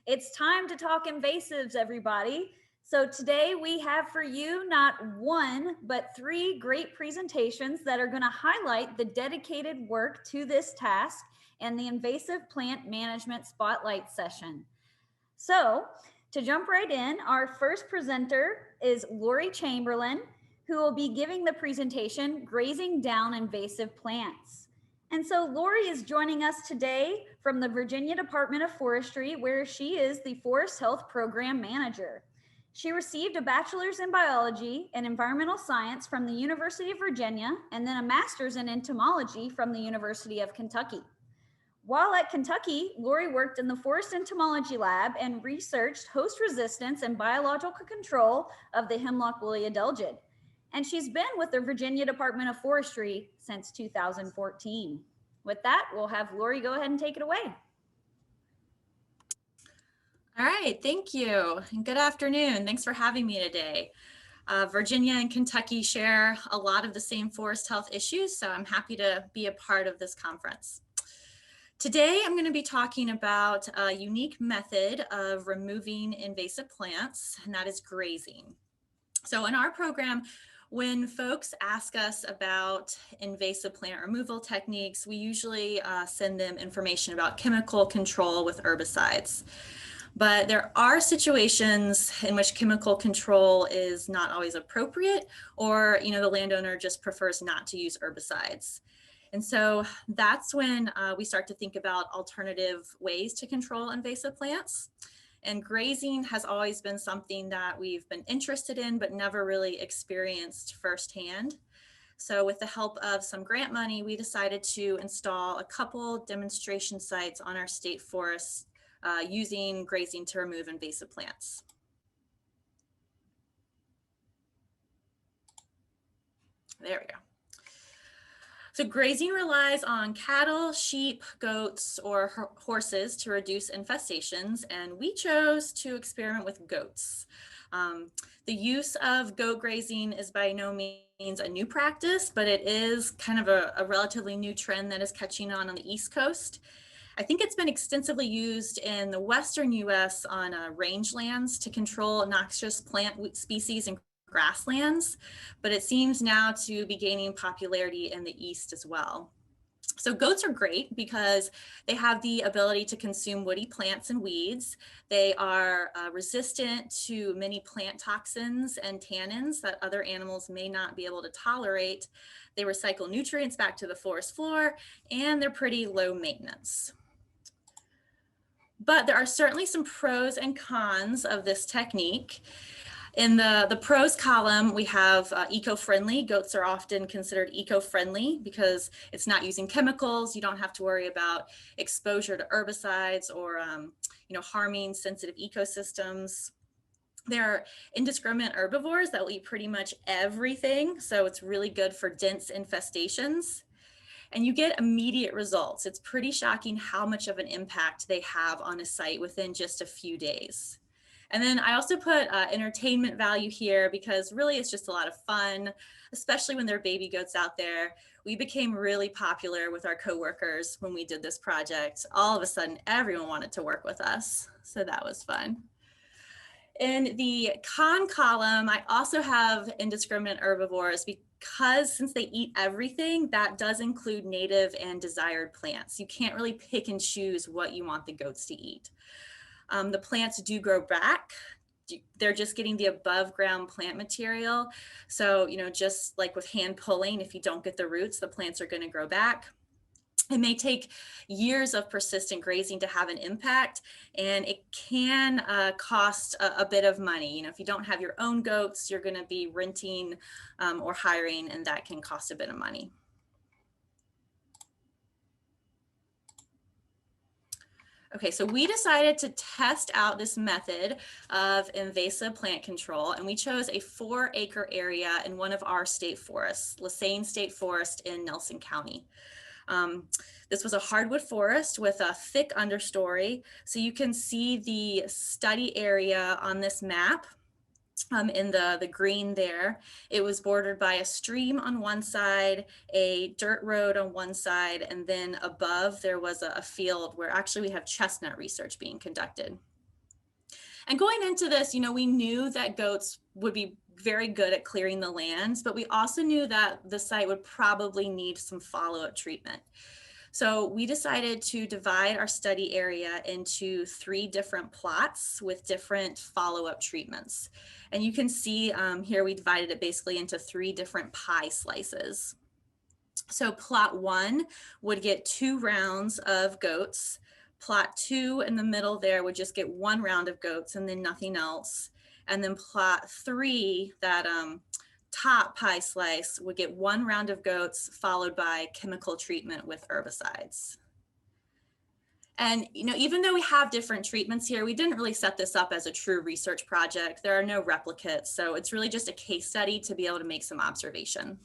It's time to talk invasives, everybody. So today we have for you not one, but three great presentations that are going to highlight the dedicated work to this task and the invasive plant management spotlight session. So to jump right in, our first presenter is Lori Chamberlin, who will be giving the presentation, Grazing Down Invasive Plants. And so Lori is joining us today from the Virginia Department of Forestry, where she is the Forest Health Program Manager. She received a bachelor's in biology and environmental science from the University of Virginia, and then a master's in entomology from the University of Kentucky. While at Kentucky, Lori worked in the Forest Entomology Lab and researched host resistance and biological control of the hemlock woolly adelgid. And she's been with the Virginia Department of Forestry since 2014. With that, we'll have Lori go ahead and take it away. All right, thank you, and good afternoon. Thanks for having me today. Virginia and Kentucky share a lot of the same forest health issues, so I'm happy to be a part of this conference. Today, I'm going to be talking about a unique method of removing invasive plants, and that is grazing. So in our program, when folks ask us about invasive plant removal techniques, we usually send them information about chemical control with herbicides. But there are situations in which chemical control is not always appropriate, or the landowner just prefers not to use herbicides. And so that's when we start to think about alternative ways to control invasive plants. And grazing has always been something that we've been interested in, but never really experienced firsthand. So with the help of some grant money, we decided to install a couple demonstration sites on our state forests using grazing to remove invasive plants. There we go. So grazing relies on cattle, sheep, goats, or horses to reduce infestations, and we chose to experiment with goats. The use of goat grazing is by no means a new practice, but it is kind of a relatively new trend that is catching on the East Coast. I think it's been extensively used in the Western US on rangelands to control noxious plant species and grasslands, but it seems now to be gaining popularity in the East as well. So goats are great because they have the ability to consume woody plants and weeds. They are resistant to many plant toxins and tannins that other animals may not be able to tolerate. They recycle nutrients back to the forest floor, and they're pretty low maintenance. But there are certainly some pros and cons of this technique. In the pros column, we have eco-friendly. Goats are often considered eco-friendly because it's not using chemicals. You don't have to worry about exposure to herbicides or harming sensitive ecosystems. They're indiscriminate herbivores that will eat pretty much everything, so it's really good for dense infestations. And you get immediate results. It's pretty shocking how much of an impact they have on a site within just a few days. And then I also put entertainment value here because really it's just a lot of fun, especially when there are baby goats out there. We became really popular with our coworkers when we did this project. All of a sudden, everyone wanted to work with us. So that was fun. In the con column, I also have indiscriminate herbivores because since they eat everything, that does include native and desired plants. You can't really pick and choose what you want the goats to eat. The plants do grow back. They're just getting the above ground plant material. So, just like with hand pulling, if you don't get the roots, the plants are going to grow back. It may take years of persistent grazing to have an impact, and it can cost a bit of money. If you don't have your own goats, you're going to be renting or hiring, and that can cost a bit of money. Okay, so we decided to test out this method of invasive plant control, and we chose a 4-acre area in one of our state forests, Lasagne State Forest in Nelson County. This was a hardwood forest with a thick understory. So you can see the study area on this map. In the green there. It was bordered by a stream on one side, a dirt road on one side, and then above there was a field where actually we have chestnut research being conducted. And going into this, you know, we knew that goats would be very good at clearing the lands, but we also knew that the site would probably need some follow-up treatment. So we decided to divide our study area into 3 different plots with different follow-up treatments. And you can see here we divided it basically into 3 different pie slices. So plot 1 would get 2 rounds of goats. Plot 2 in the middle there would just get 1 round of goats and then nothing else. And then plot 3, that top pie slice, would get 1 round of goats followed by chemical treatment with herbicides. And, you know, even though we have different treatments here, we didn't really set this up as a true research project. There are no replicates, so it's really just a case study to be able to make some observation.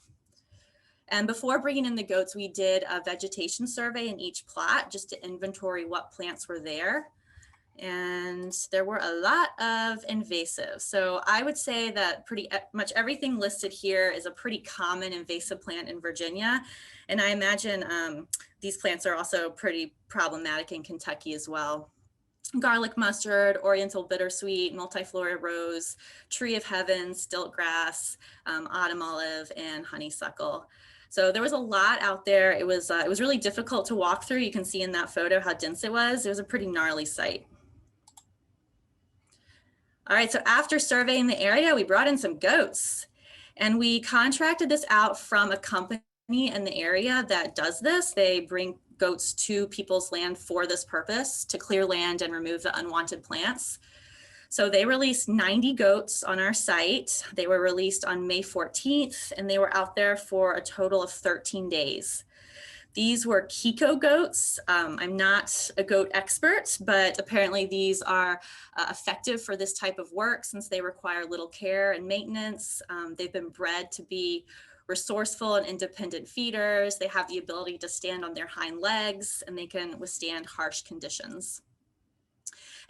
And before bringing in the goats, we did a vegetation survey in each plot just to inventory what plants were there. And there were a lot of invasive. So I would say that pretty much everything listed here is a pretty common invasive plant in Virginia. And I imagine these plants are also pretty problematic in Kentucky as well. Garlic mustard, oriental bittersweet, multiflora rose, tree of heaven, stilt grass, autumn olive, and honeysuckle. So there was a lot out there. It was really difficult to walk through. You can see in that photo how dense it was. It was a pretty gnarly site. All right, so after surveying the area, we brought in some goats and we contracted this out from a company in the area that does this. They bring goats to people's land for this purpose, to clear land and remove the unwanted plants. So they released 90 goats on our site. They were released on May 14th, and they were out there for a total of 13 days. These were Kiko goats. I'm not a goat expert, but apparently these are effective for this type of work since they require little care and maintenance. They've been bred to be resourceful and independent feeders. They have the ability to stand on their hind legs, and they can withstand harsh conditions.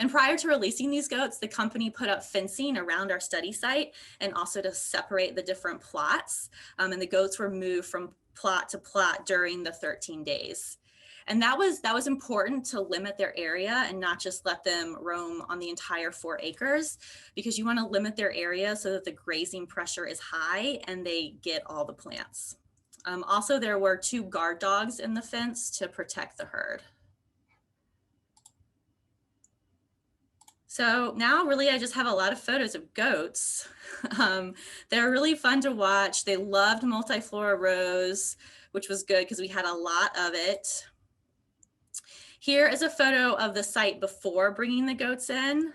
And prior to releasing these goats, the company put up fencing around our study site and also to separate the different plots. And the goats were moved from plot to plot during the 13 days. And that was important to limit their area and not just let them roam on the entire 4 acres, because you want to limit their area so that the grazing pressure is high and they get all the plants. Also, there were 2 guard dogs in the fence to protect the herd. So now really I just have a lot of photos of goats. They're really fun to watch. They loved Multiflora Rose, which was good because we had a lot of it. Here is a photo of the site before bringing the goats in.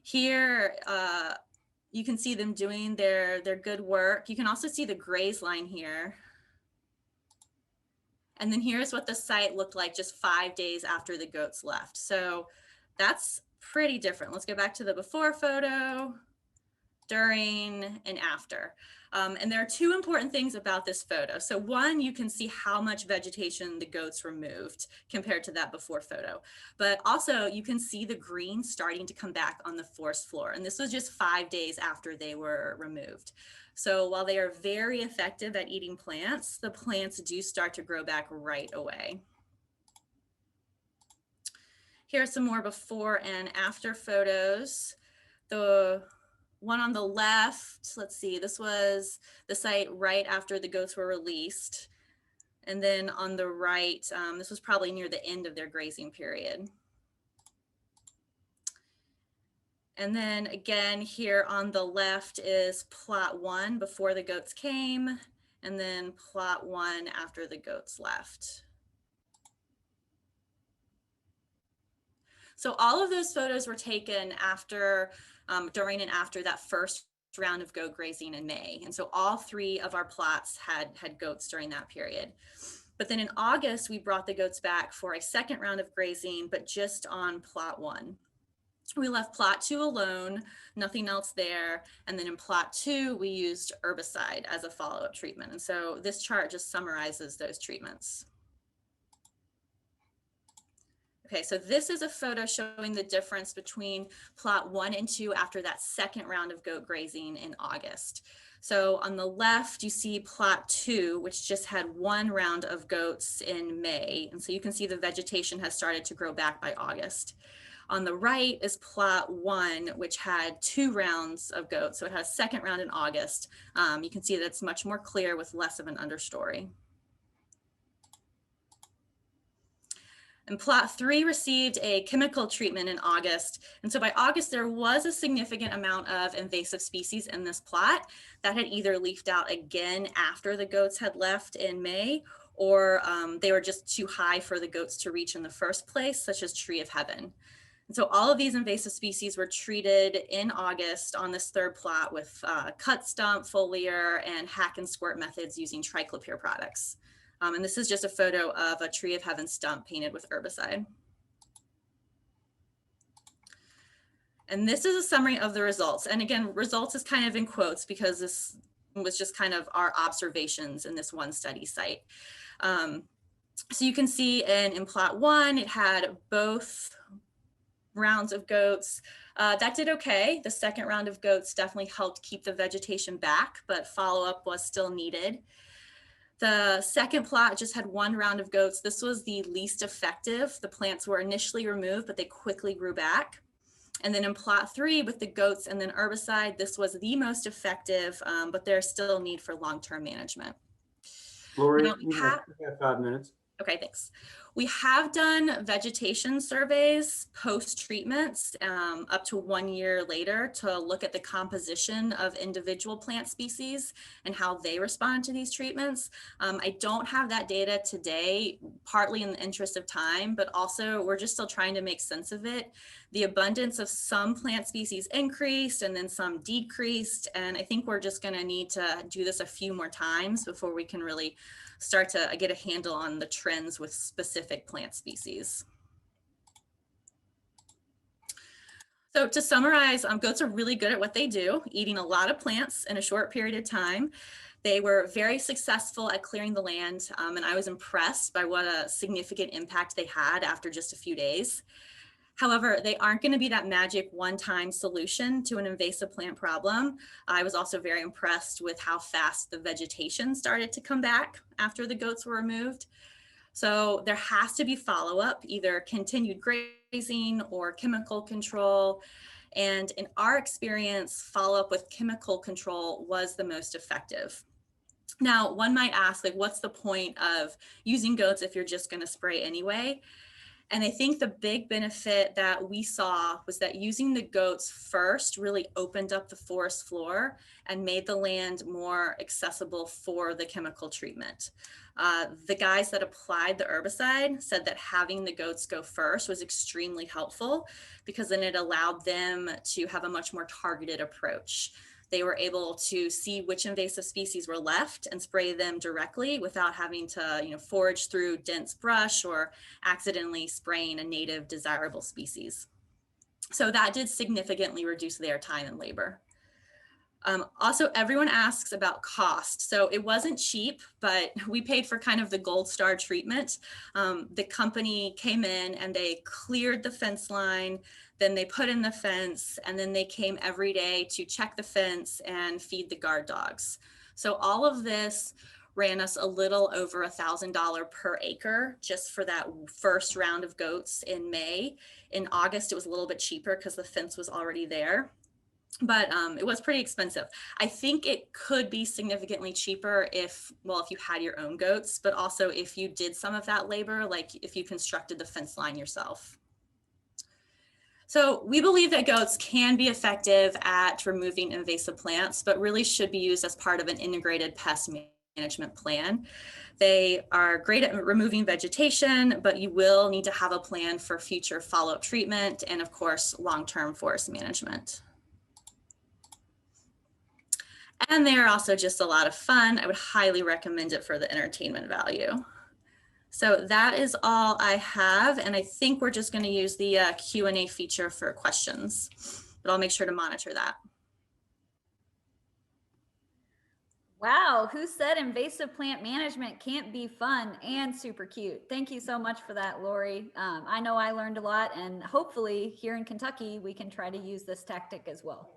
Here you can see them doing their good work. You can also see the graze line here. And then here's what the site looked like just 5 days after the goats left. So that's pretty different. Let's go back to the before photo, during, and after. And there are 2 important things about this photo. So one, you can see how much vegetation the goats removed compared to that before photo. But also you can see the green starting to come back on the forest floor. And this was just 5 days after they were removed. So while they are very effective at eating plants, the plants do start to grow back right away. Here are some more before and after photos. The one on the left, let's see, this was the site right after the goats were released. And then on the right, this was probably near the end of their grazing period. And then again, here on the left is plot 1 before the goats came, and then plot 1 after the goats left. So all of those photos were taken after, during and after that first round of goat grazing in May. And so all 3 of our plots had goats during that period. But then in August, we brought the goats back for a second round of grazing, but just on plot 1. We left plot 2 alone, nothing else there. And then in plot 2, we used herbicide as a follow-up treatment. And so this chart just summarizes those treatments. Okay, so this is a photo showing the difference between plot 1 and 2 after that second round of goat grazing in August. So on the left, you see plot 2, which just had 1 round of goats in May. And so you can see the vegetation has started to grow back by August. On the right is plot 1, which had 2 rounds of goats. So it had a second round in August. You can see that it's much more clear with less of an understory. And plot 3 received a chemical treatment in August. And so by August, there was a significant amount of invasive species in this plot that had either leafed out again after the goats had left in May, or they were just too high for the goats to reach in the first place, such as tree of heaven. And so all of these invasive species were treated in August on this third plot with cut stump, foliar, and hack and squirt methods using triclopyr products. And this is just a photo of a tree of heaven stump painted with herbicide. And this is a summary of the results. And again, results is kind of in quotes because this was just kind of our observations in this one study site. So you can see in plot 1, it had both rounds of goats. That did okay. The second round of goats definitely helped keep the vegetation back, but follow-up was still needed. The second plot just had 1 round of goats. This was the least effective. The plants were initially removed, but they quickly grew back. And then in plot 3 with the goats and then herbicide, this was the most effective, but there's still need for long-term management. Lori, you have 5 minutes. Okay, thanks. We have done vegetation surveys post-treatments up to 1 year later to look at the composition of individual plant species and how they respond to these treatments. I don't have that data today, partly in the interest of time, but also we're just still trying to make sense of it. The abundance of some plant species increased and then some decreased, and I think we're just going to need to do this a few more times before we can really start to get a handle on the trends with specific plant species. So to summarize, goats are really good at what they do, eating a lot of plants in a short period of time. They were very successful at clearing the land, and I was impressed by what a significant impact they had after just a few days. However, they aren't going to be that magic one-time solution to an invasive plant problem. I was also very impressed with how fast the vegetation started to come back after the goats were removed. So there has to be follow-up, either continued grazing or chemical control. And in our experience, follow-up with chemical control was the most effective. Now, one might ask, like, what's the point of using goats if you're just going to spray anyway? And I think the big benefit that we saw was that using the goats first really opened up the forest floor and made the land more accessible for the chemical treatment. The guys that applied the herbicide said that having the goats go first was extremely helpful because then it allowed them to have a much more targeted approach. They were able to see which invasive species were left and spray them directly without having to, forage through dense brush or accidentally spraying a native desirable species. So that did significantly reduce their time and labor. Also, everyone asks about cost. So it wasn't cheap, but we paid for kind of the gold star treatment. The company came in and they cleared the fence line, then they put in the fence, and then they came every day to check the fence and feed the guard dogs. So all of this ran us a little over $1,000 per acre just for that first round of goats in May. In August, it was a little bit cheaper because the fence was already there. But it was pretty expensive. I think it could be significantly cheaper if you had your own goats, but also if you did some of that labor, like if you constructed the fence line yourself. So we believe that goats can be effective at removing invasive plants, but really should be used as part of an integrated pest management plan. They are great at removing vegetation, but you will need to have a plan for future follow-up treatment and, of course, long-term forest management. And they are also just a lot of fun. I would highly recommend it for the entertainment value. So that is all I have. And I think we're just going to use the Q&A feature for questions, but I'll make sure to monitor that. Wow, who said invasive plant management can't be fun and super cute? Thank you so much for that, Lori. I know I learned a lot, and hopefully here in Kentucky, we can try to use this tactic as well.